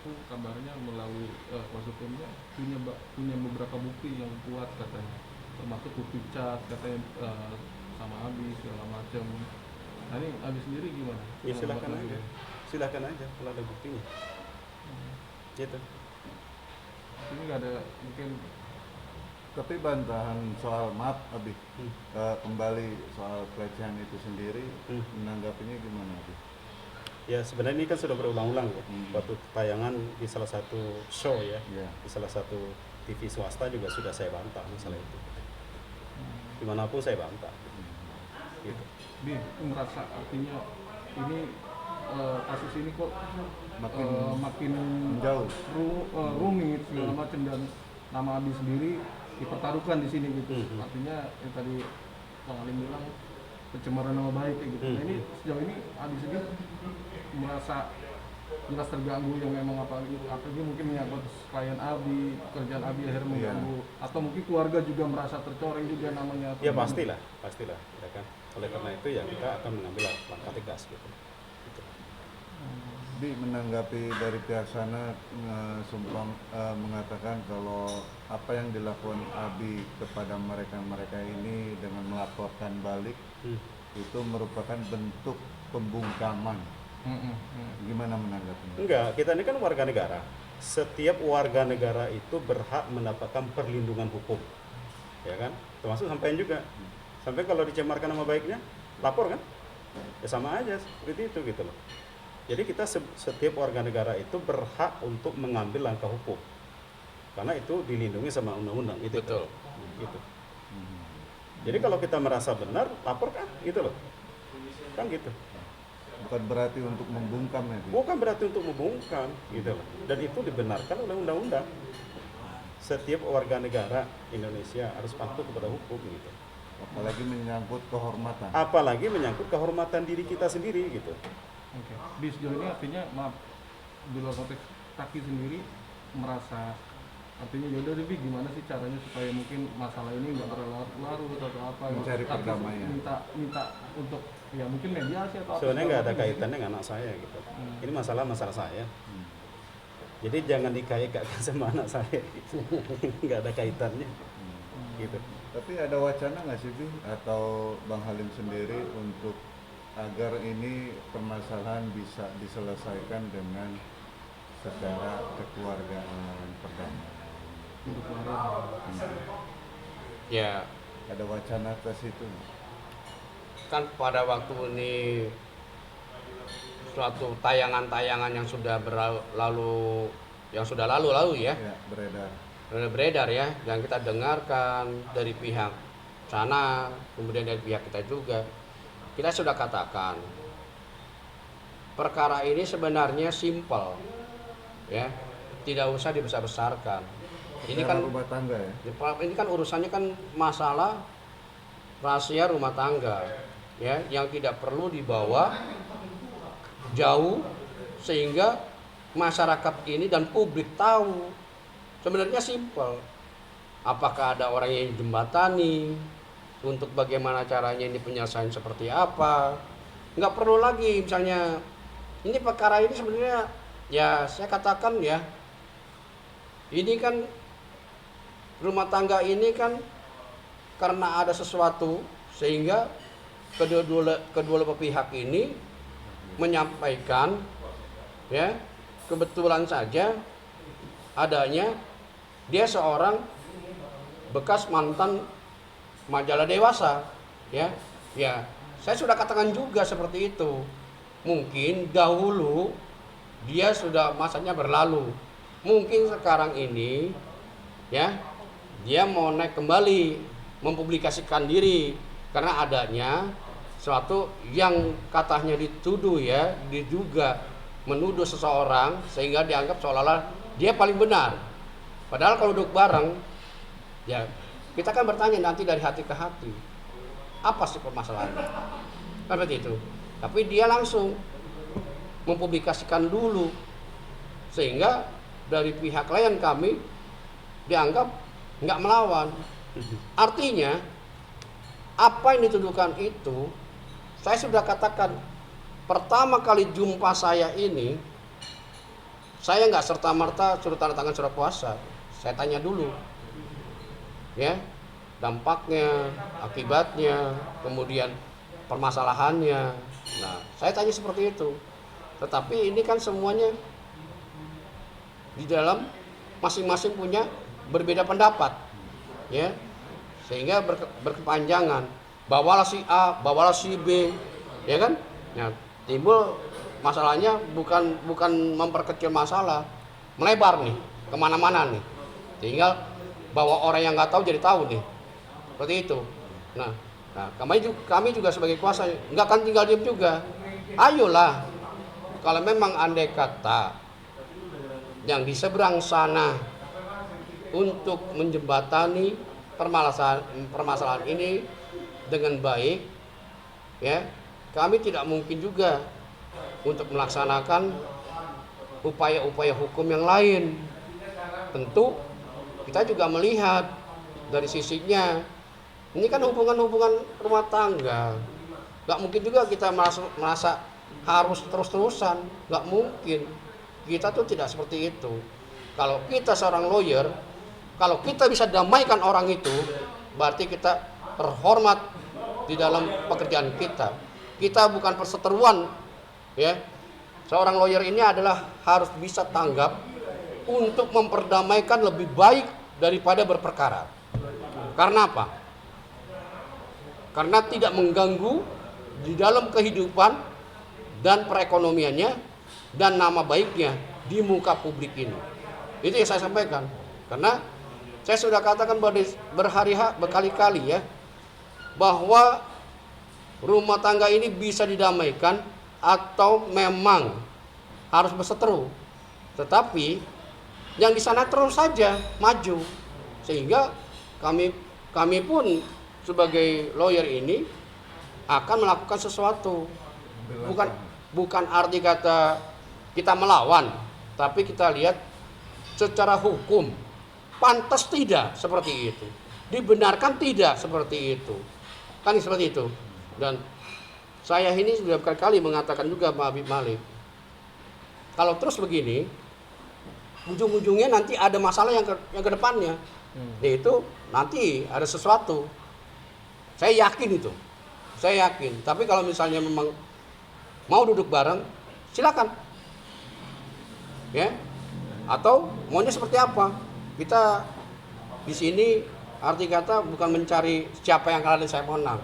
aku kabarnya melalui kuasa hukumnya punya beberapa bukti yang kuat katanya, termasuk bukti cat katanya sama Abi segala macam. Nah ini Abi sendiri gimana? Ya silakan Menanggapi aja, ini? silakan aja kalau ada buktinya. Gitu. Ini nggak ada mungkin. Tapi bantahan soal maaf Abi, Hmm. kembali soal pelecehan itu sendiri, menanggapinya gimana Abi? Ya sebenarnya ini kan sudah berulang-ulang ya. Waktu tayangan di salah satu show ya, Ya. di salah satu TV swasta juga sudah saya bantah masalah itu. Dimanapun saya bantah. Gitu. Bi, aku merasa artinya ini kasus ini kok makin menjauh. rumit segala macam, dan nama Abi sendiri dipertaruhkan di sini gitu. Artinya yang tadi Bang Alim bilang pencemaran nama baik kayak gitu. Nah ini sejauh ini Abi sendiri merasa jelas terganggu yang memang apalagi mungkin menyangkut klien Abi, pekerjaan Abi akhirnya mengganggu, atau mungkin keluarga juga merasa tercoreng juga namanya. Ya pastilah, ya kan. Oleh karena itu ya kita akan mengambil langkah tegas gitu. Bi, menanggapi dari pihak sana mengatakan kalau apa yang dilakukan Abi kepada mereka ini dengan melaporkan balik itu merupakan bentuk pembungkaman. Gimana menanggapinya? Enggak, kita ini kan warga negara. Setiap warga negara itu berhak mendapatkan perlindungan hukum, ya kan? Termasuk sampean juga. Sampai kalau dicemarkan nama baiknya, lapor kan? Ya sama aja seperti itu gitu loh. Jadi kita setiap warga negara itu berhak untuk mengambil langkah hukum, karena itu dilindungi sama undang-undang. Itu Betul. Gitu. Jadi kalau kita merasa benar, lapor kan, gitu loh. Kan gitu. Bukan berarti untuk membungkam ya, Bi? Bukan berarti untuk membungkam, gitu loh. Dan itu dibenarkan oleh undang-undang. Setiap warga negara Indonesia harus patuh kepada hukum, gitu. Apalagi menyangkut kehormatan. Apalagi menyangkut kehormatan diri kita sendiri, gitu. Oke. Di sejauh ini artinya maaf di luar konteks Taki sendiri merasa artinya yaudah deh Bi, gimana sih caranya supaya mungkin masalah ini nggak berlarut-larut atau apa? Mencari Taki perdamaian. minta untuk ya mungkin mediasi atau apa? Sebenarnya nggak ada segala macam kaitannya dengan anak saya, gitu. Ini masalah saya. Jadi jangan dikait-kaitkan sama anak saya, gitu. Nggak ada kaitannya, gitu. Tapi ada wacana nggak sih, Bi, atau Bang Halim sendiri untuk agar ini permasalahan bisa diselesaikan dengan secara kekeluargaan perdamaian? untuk keluarga. Ya, Ada wacana ke situ nggak? kan pada waktu ini suatu tayangan-tayangan yang sudah lalu ya, Ya, beredar. beredar ya, yang kita dengarkan dari pihak sana, kemudian dari pihak kita juga. Kita sudah katakan perkara ini sebenarnya simpel, ya, tidak usah dibesar-besarkan. Ini kan rumah tangga ya. ini kan urusannya kan masalah rahasia rumah tangga, ya, yang tidak perlu dibawa jauh sehingga masyarakat ini dan publik tahu. Sebenarnya simpel. Apakah ada orang yang jembatani untuk bagaimana caranya ini penyelesaian seperti apa? Nggak perlu lagi misalnya ini perkara ini sebenarnya ya saya katakan ya, ini kan rumah tangga ini kan karena ada sesuatu sehingga kedua pihak ini menyampaikan, ya, kebetulan saja adanya dia seorang bekas mantan majalah dewasa, ya saya sudah katakan juga seperti itu. Mungkin dahulu dia sudah masanya berlalu, mungkin sekarang ini ya dia mau naik kembali, mempublikasikan diri karena adanya suatu yang katanya dituduh, ya, diduga menuduh seseorang sehingga dianggap seolah-olah dia paling benar. Padahal kalau duduk bareng, ya kita kan bertanya nanti dari hati ke hati, apa sih permasalahannya? Seperti itu. Tapi dia langsung mempublikasikan dulu sehingga dari pihak klien kami dianggap nggak melawan. Artinya apa yang dituduhkan itu, saya sudah katakan pertama kali jumpa saya ini, saya nggak serta-merta suruh tanda tangan surat puasa. Saya tanya dulu, ya, dampaknya, akibatnya, kemudian permasalahannya. Nah, saya tanya seperti itu. Tetapi ini kan semuanya di dalam masing-masing punya berbeda pendapat, ya, sehingga berkepanjangan. Bawalah si A, bawalah si B, ya kan? Nah, timbul masalahnya bukan memperkecil masalah, melebar nih kemana-mana nih. Tinggal bawa orang yang nggak tahu jadi tahu nih, seperti itu. Nah kami juga sebagai kuasa nggak akan tinggal diam juga. Ayolah, kalau memang andai kata yang di seberang sana untuk menjembatani permasalahan ini dengan baik, ya, kami tidak mungkin juga untuk melaksanakan upaya-upaya hukum yang lain. Tentu kita juga melihat dari sisinya, ini kan hubungan-hubungan rumah tangga, nggak mungkin juga kita merasa harus terus-terusan, nggak mungkin. Kita tuh tidak seperti itu. Kalau kita seorang lawyer, kalau kita bisa damaikan orang itu, berarti kita terhormat di dalam pekerjaan kita. Kita bukan perseteruan, ya. Seorang lawyer ini adalah harus bisa tanggap untuk memperdamaikan lebih baik daripada berperkara. Karena apa? Karena tidak mengganggu di dalam kehidupan dan perekonomiannya dan nama baiknya di muka publik ini. Itu yang saya sampaikan. Karena saya sudah katakan berkali-kali, ya, bahwa rumah tangga ini bisa didamaikan atau memang harus berseteru. Tetapi yang di sana terus saja maju, sehingga kami pun sebagai lawyer ini akan melakukan sesuatu. Bukan arti kata kita melawan, tapi kita lihat secara hukum pantas tidak seperti itu, dibenarkan tidak seperti itu, kan seperti itu. Dan saya ini sudah berkali-kali mengatakan juga Pak Habib Malik, kalau terus begini ujung-ujungnya nanti ada masalah yang ke depannya, yaitu nanti ada sesuatu. Saya yakin itu, saya yakin. Tapi kalau misalnya memang mau duduk bareng, silakan, ya. Atau maunya seperti apa? Kita di sini arti kata bukan mencari siapa yang kalah dan siapa yang menang.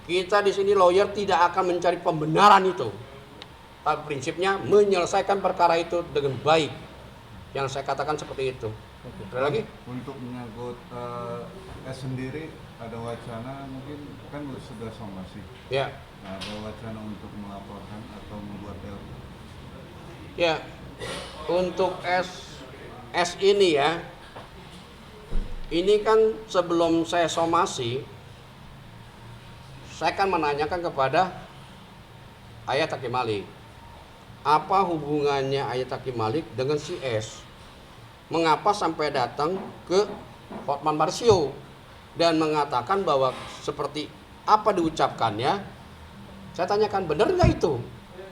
Kita di sini lawyer tidak akan mencari pembenaran itu, tapi prinsipnya menyelesaikan perkara itu dengan baik. Yang saya katakan seperti itu. Ada lagi? Untuk menyangkut sendiri ada wacana, mungkin kan sudah somasi. Ya. Nah, ada wacana untuk melaporkan atau membuat LP. Ya. Untuk S ini, ya. Ini kan sebelum saya somasi, saya akan menanyakan kepada Ayat Hakim Malik. Apa hubungannya Ayat Hakim Malik dengan si S? Mengapa sampai datang ke Hotman Parisio dan mengatakan bahwa seperti apa diucapkannya? Saya tanyakan, benar nggak itu?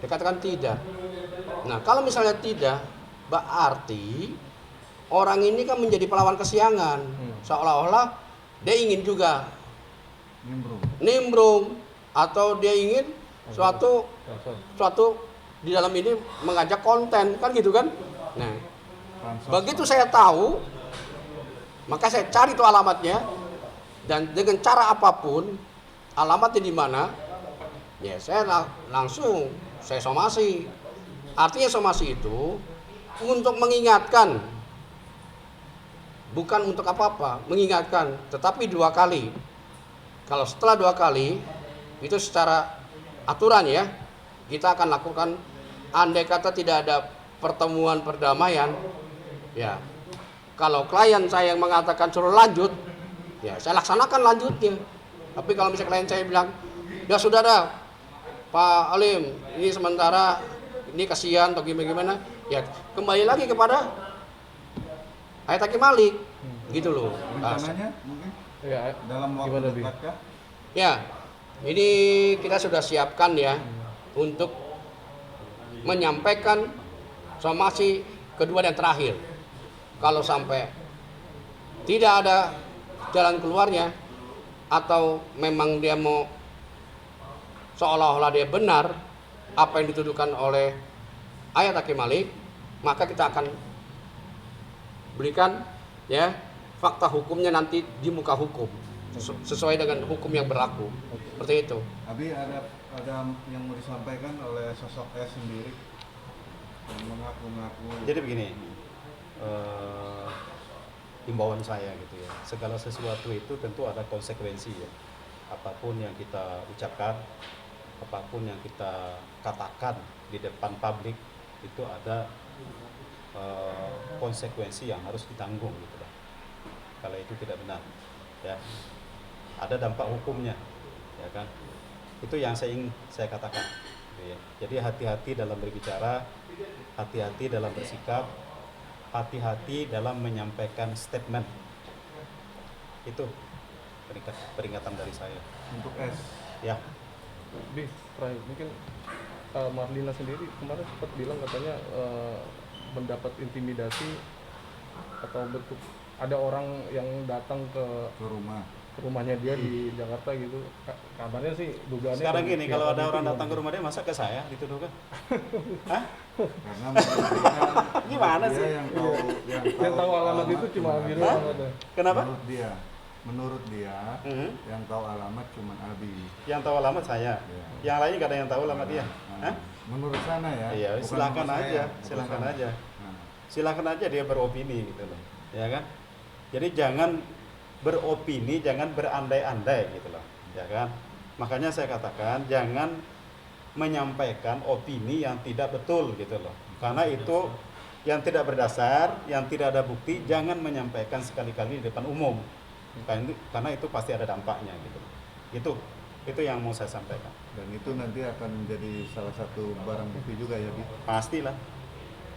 Dia katakan tidak. Nah, kalau misalnya tidak, berarti orang ini kan menjadi pahlawan kesiangan. Seolah-olah dia ingin juga nimbrung atau dia ingin suatu di dalam ini mengajak konten, kan gitu kan. Nah, begitu saya tahu, maka saya cari tuh alamatnya, dan dengan cara apapun alamatnya di mana, ya saya langsung saya somasi. Artinya somasi itu untuk mengingatkan, bukan untuk apa-apa, mengingatkan. Tetapi 2 kali. Kalau setelah 2 kali itu secara aturan, ya, kita akan lakukan. Andai kata tidak ada pertemuan perdamaian, ya, kalau klien saya yang mengatakan suruh lanjut, ya saya laksanakan lanjutnya. Tapi kalau misalnya klien saya bilang, ya sudah dah Pak Alim, ini sementara ini kasihan atau gimana, ya kembali lagi kepada Ayat Hakim Malik, gitu loh. Rencananya mungkin Ya, dalam waktu gimana, Bi? dekat kah? Ya, ini kita sudah siapkan, ya, untuk menyampaikan somasi kedua dan terakhir. Kalau sampai tidak ada jalan keluarnya atau memang dia mau seolah-olah dia benar apa yang dituduhkan oleh Ayat Hakim Malik, maka kita akan berikan ya fakta hukumnya nanti di muka hukum sesuai dengan hukum yang berlaku. Seperti itu. Abi ada yang mau disampaikan oleh sosok S sendiri yang mengaku-ngaku. Jadi begini, himbauan saya gitu ya, segala sesuatu itu tentu ada konsekuensi ya. Apapun yang kita ucapkan, apapun yang kita katakan di depan publik itu ada konsekuensi yang harus ditanggung gitu lah. Kalau itu tidak benar, ya ada dampak hukumnya, ya kan? Itu yang saya katakan. Gitu ya. Jadi hati-hati dalam berbicara, hati-hati dalam bersikap, hati-hati dalam menyampaikan statement. Itu peringatan dari saya. Untuk S. Ya. Di terakhir mungkin Marlina sendiri kemarin sempat bilang katanya mendapat intimidasi atau bentuk ada orang yang datang ke rumahnya dia di Jakarta gitu. Kabarnya sih dugaannya Sekarang dari gini, pihak kalau ada itu orang gimana? datang ke rumah dia, masa ke saya dituduhkan? Hah? Karena menurut dia, Gimana menurut sih? dia Yang tahu alamat itu cuma Abi Hah? doang katanya. Kenapa? Menurut dia Mhm. yang tahu alamat cuma Abi. Yang tahu alamat saya. Ya. Yang lainnya nggak ada yang tahu alamat dia. Nah, Hah? menurut sana ya. Iya, bukan silakan sama saya, aja, bukan silakan sana. aja. Nah, Silakan aja dia beropini gitu loh, ya kan? Jadi jangan beropini, jangan berandai-andai gitu loh, ya kan? Makanya saya katakan jangan menyampaikan opini yang tidak betul gitu loh, karena itu yang tidak berdasar, yang tidak ada bukti, jangan menyampaikan sekali-kali di depan umum, karena itu pasti ada dampaknya gitu. Itu yang mau saya sampaikan. dan itu nanti akan menjadi salah satu barang bukti juga ya, Bi, Pastilah,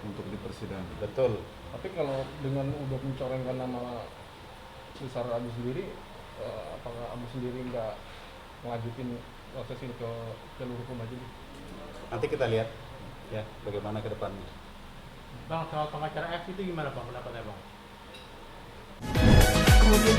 untuk di persidangan. betul. Tapi kalau dengan udah mencorengkan nama besar Abi sendiri, apakah Abi sendiri nggak ngajutin proses ini ke jalur hukum aja? Nanti kita lihat ya bagaimana ke depannya. Bang, soal pengacara F itu gimana Bang pendapatnya Bang?